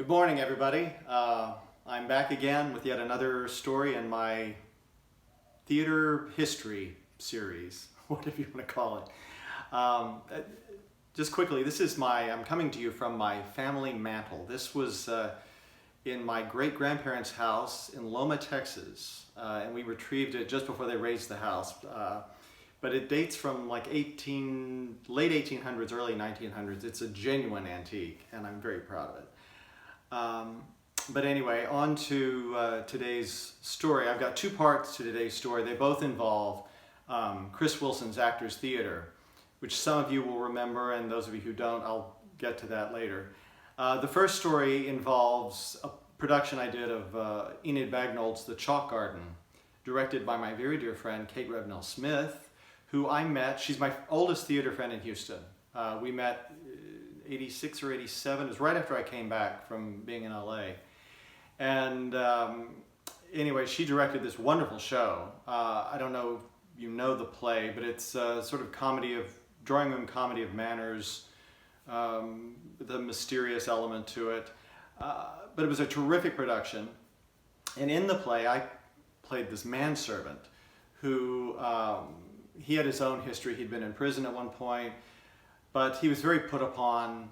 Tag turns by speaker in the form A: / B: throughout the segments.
A: Good morning, everybody. I'm back again with yet another story in my theater history series, whatever you want to call it. Just quickly, I'm coming to you from my family mantle. This was in my great-grandparents' house in Loma, Texas, and we retrieved it just before they raised the house. But it dates from like late 1800s, early 1900s. It's a genuine antique, and I'm very proud of it. But anyway, on to today's story. I've got two parts to today's story. They both involve Chris Wilson's Actors Theater, which some of you will remember, and those of you who don't, I'll get to that later. The first story involves a production I did of Enid Bagnold's The Chalk Garden, directed by my very dear friend Kate Revnell Smith, who I met. She's my oldest theater friend in Houston. We met 86 or 87. It was right after I came back from being in LA. And anyway, she directed this wonderful show. I don't know if you know the play, but it's a sort of drawing room comedy of manners, with a mysterious element to it. But it was a terrific production. And in the play, I played this manservant who, he had his own history. He'd been in prison at one point. But he was very put upon,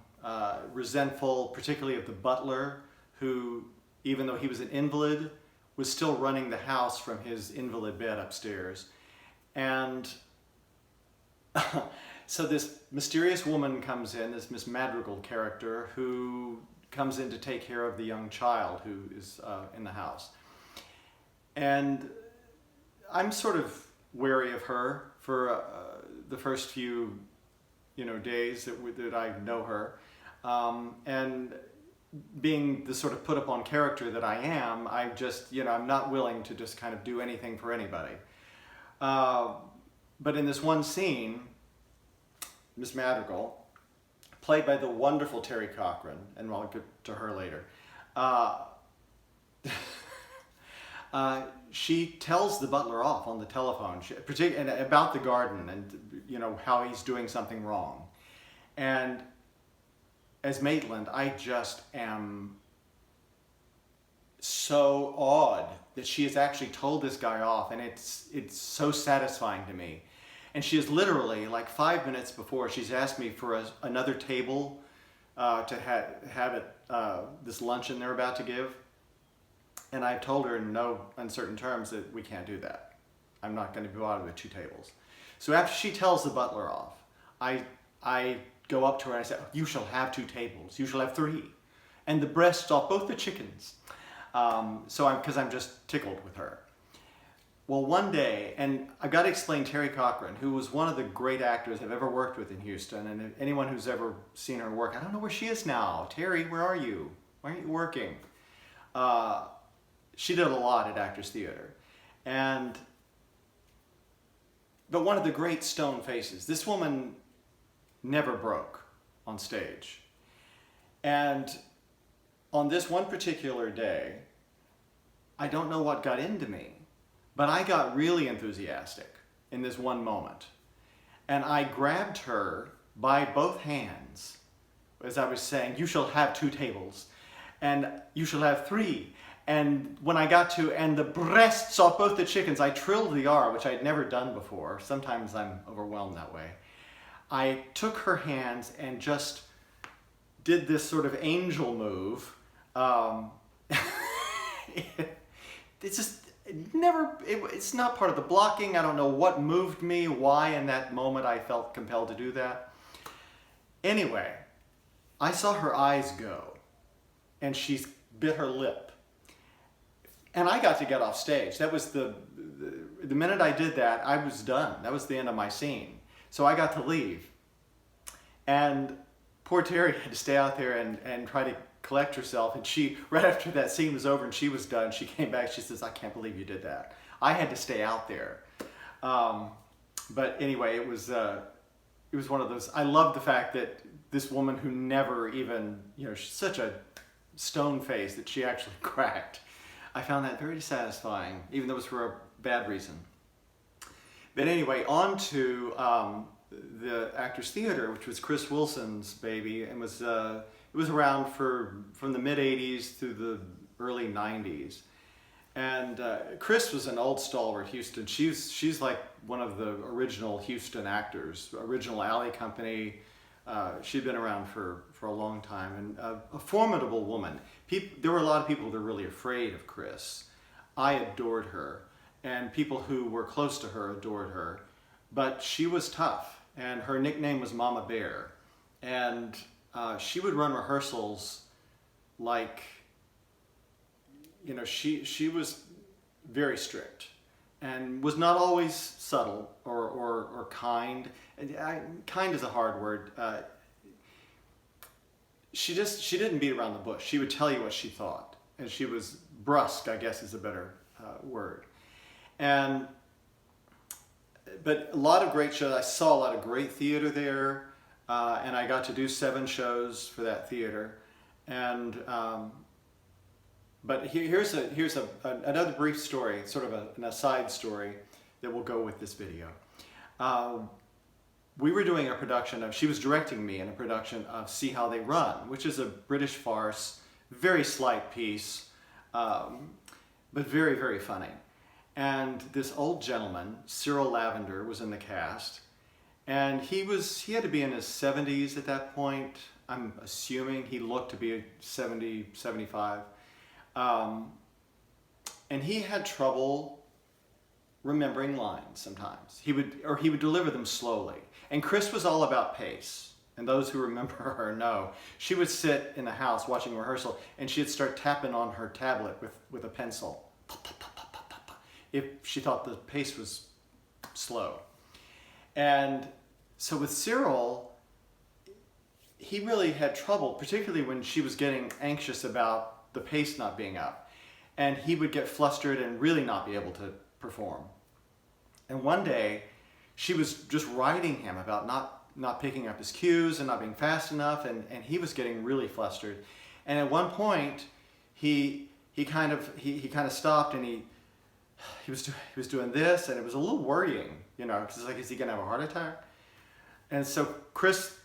A: resentful, particularly of the butler, who, even though he was an invalid, was still running the house from his invalid bed upstairs. And so this mysterious woman comes in, this Miss Madrigal character, who comes in to take care of the young child who is in the house. And I'm sort of wary of her for the first few days that I know her. And being the sort of put upon character that I am, I'm not willing to just kind of do anything for anybody. But in this one scene, Miss Madrigal, played by the wonderful Terry Cochran, and I'll get to her later, she tells the butler off on the telephone, and about the garden and how he's doing something wrong. And as Maitland, I just am so awed that she has actually told this guy off, and it's so satisfying to me. And she is literally, like 5 minutes before, she's asked me for another table to have it, this luncheon they're about to give. And I've told her in no uncertain terms that we can't do that. I'm not going to be bothered with 2 tables. So after she tells the butler off, I go up to her and I say, "You shall have 2 tables. You shall have 3. And the breasts off both the chickens." Because I'm just tickled with her. Well, one day, and I've got to explain Terry Cochran, who was one of the great actors I've ever worked with in Houston, and anyone who's ever seen her work, I don't know where she is now. Terry, where are you? Why aren't you working? She did a lot at Actors Theater. But one of the great stone faces. This woman never broke on stage. And on this one particular day, I don't know what got into me, but I got really enthusiastic in this one moment. And I grabbed her by both hands, as I was saying, "You shall have 2 tables, and you shall have 3. And when I got to, and the breasts off both the chickens," I trilled the R, which I'd never done before. Sometimes I'm overwhelmed that way. I took her hands and just did this sort of angel move. It's not part of the blocking. I don't know what moved me, why in that moment I felt compelled to do that. Anyway, I saw her eyes go, and she bit her lip. And I got to get off stage. That was the minute I did that, I was done. That was the end of my scene. So I got to leave. And poor Terry had to stay out there and try to collect herself. And she, right after that scene was over and she was done, she came back, she says, "I can't believe you did that." I had to stay out there. But anyway, it was one of those. I love the fact that this woman who never even, she's such a stone face that she actually cracked. I found that very satisfying, even though it was for a bad reason. But anyway, on to the Actors Theater, which was Chris Wilson's baby, and it it was around from the mid 80s through the early 90s. And Chris was an old stalwart Houston. She's like one of the original Houston actors, original Alley Company. She'd been around for a long time, and a formidable woman. There were a lot of people that were really afraid of Chris. I adored her, and people who were close to her adored her. But she was tough, and her nickname was Mama Bear. And she would run rehearsals like, she was very strict and was not always subtle or kind. And kind is a hard word. She didn't beat around the bush. She would tell you what she thought, and she was brusque, I guess is a better word. But a lot of great shows. I saw a lot of great theater there, and I got to do 7 shows for that theater. And but here's another brief story, sort of an aside story that will go with this video. We were doing a production of, she was directing me in a production of See How They Run, which is a British farce, very slight piece, but very, very funny. And this old gentleman, Cyril Lavender, was in the cast, and he had to be in his 70s at that point. I'm assuming he looked to be 70, 75. And he had trouble remembering lines sometimes. He would deliver them slowly. And Chris was all about pace. And those who remember her know. She would sit in the house watching rehearsal, and she'd start tapping on her tablet with a pencil if she thought the pace was slow. And so with Cyril, he really had trouble, particularly when she was getting anxious about the pace not being up. And he would get flustered and really not be able to perform. And one day, she was just writing him about not picking up his cues and not being fast enough, and he was getting really flustered. And at one point, he kind of stopped, and he was doing this, and it was a little worrying, because it's like, is he gonna have a heart attack? And so Chris,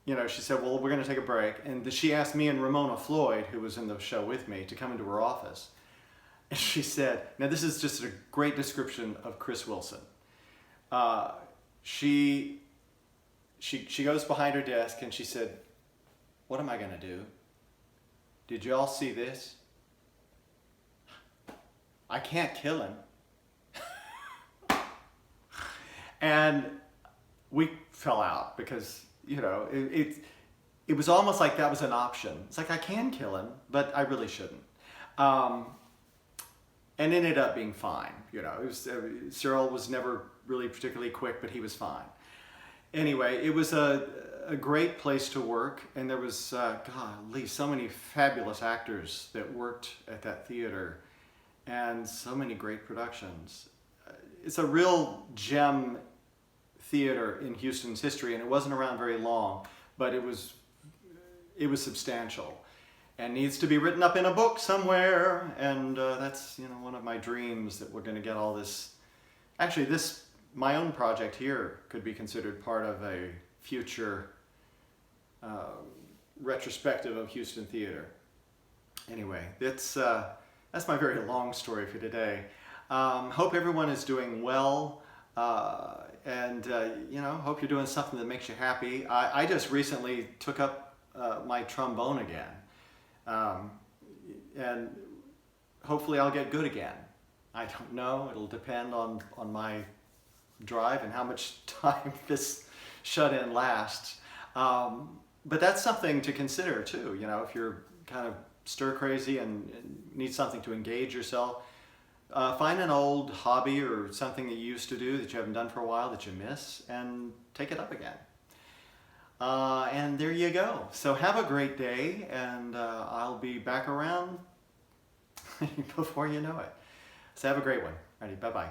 A: she said, well, we're gonna take a break. And she asked me and Ramona Floyd, who was in the show with me, to come into her office. And she said, now this is just a great description of Chris Wilson. She goes behind her desk and she said, what am I gonna do? Did you all see this? I can't kill him. And we fell out because, it was almost like that was an option. It's like, I can kill him, but I really shouldn't. And ended up being fine. Cyril was never really particularly quick, but he was fine. Anyway, it was a great place to work, and there was, golly, so many fabulous actors that worked at that theater, and so many great productions. It's a real gem theater in Houston's history, and it wasn't around very long, but it was substantial and needs to be written up in a book somewhere. And that's one of my dreams, that we're going to get all this. Actually, my own project here could be considered part of a future retrospective of Houston theater. Anyway, that's my very long story for today. Hope everyone is doing well, and hope you're doing something that makes you happy. I just recently took up my trombone again, and hopefully I'll get good again. I don't know. It'll depend on my drive and how much time this shut-in lasts. But that's something to consider too. If you're kind of stir crazy and need something to engage yourself, find an old hobby or something that you used to do that you haven't done for a while that you miss, and take it up again. And there you go. So have a great day, and I'll be back around before you know it. So have a great one. Ready? Bye-bye.